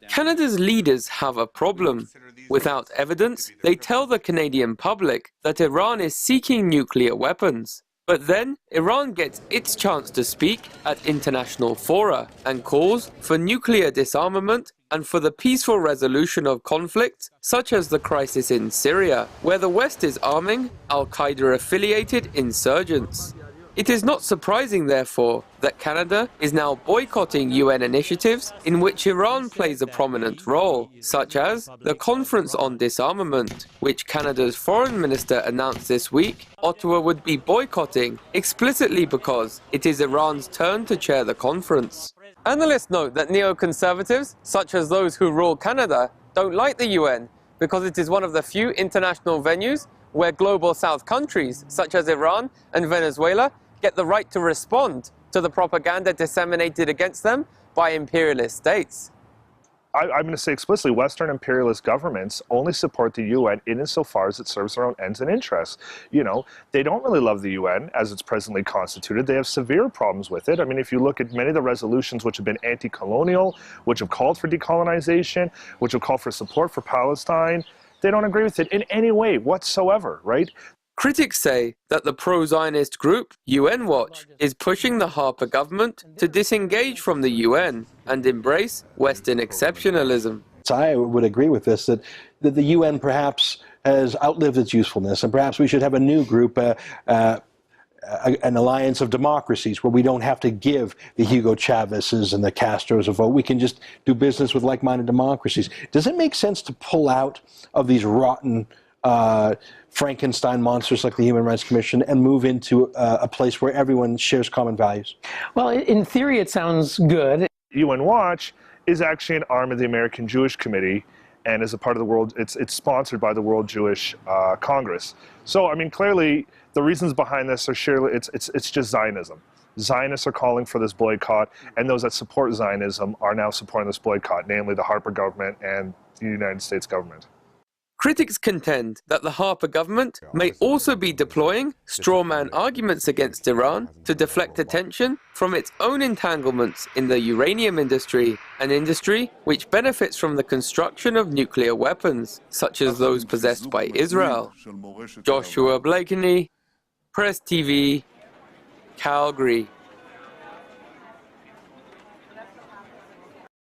Canada's leaders have a problem. Without evidence, they tell the Canadian public that Iran is seeking nuclear weapons. But then, Iran gets its chance to speak at international fora and calls for nuclear disarmament and for the peaceful resolution of conflicts, such as the crisis in Syria, where the West is arming al-Qaeda-affiliated insurgents. It is not surprising, therefore, that Canada is now boycotting UN initiatives in which Iran plays a prominent role, such as the Conference on Disarmament, which Canada's Foreign Minister announced this week Ottawa would be boycotting, explicitly because it is Iran's turn to chair the conference. Analysts note that neoconservatives, such as those who rule Canada, don't like the UN because it is one of the few international venues where global South countries, such as Iran and Venezuela, get the right to respond to the propaganda disseminated against them by imperialist states. I'm going to say explicitly, Western imperialist governments only support the UN insofar as it serves their own ends and interests. You know, they don't really love the UN as it's presently constituted. They have severe problems with it. I mean, if you look at many of the resolutions which have been anti-colonial, which have called for decolonization, which have called for support for Palestine, they don't agree with it in any way whatsoever, right? Critics say that the pro-Zionist group, UN Watch, is pushing the Harper government to disengage from the UN and embrace Western exceptionalism. I would agree with this, that the UN perhaps has outlived its usefulness, and perhaps we should have a new group, an alliance of democracies, where we don't have to give the Hugo Chavez's and the Castros a vote. We can just do business with like-minded democracies. Does it make sense to pull out of these rotten Frankenstein monsters like the Human Rights Commission and move into a place where everyone shares common values? Well, in theory, it sounds good. UN Watch is actually an arm of the American Jewish Committee and is a part of the world, it's sponsored by the World Jewish Congress. So, I mean, clearly, the reasons behind this are surely, it's just Zionism. Zionists are calling for this boycott, and those that support Zionism are now supporting this boycott, namely the Harper government and the United States government. Critics contend that the Harper government may also be deploying strawman arguments against Iran to deflect attention from its own entanglements in the uranium industry, an industry which benefits from the construction of nuclear weapons, such as those possessed by Israel. Joshua Blakeney, Press TV, Calgary.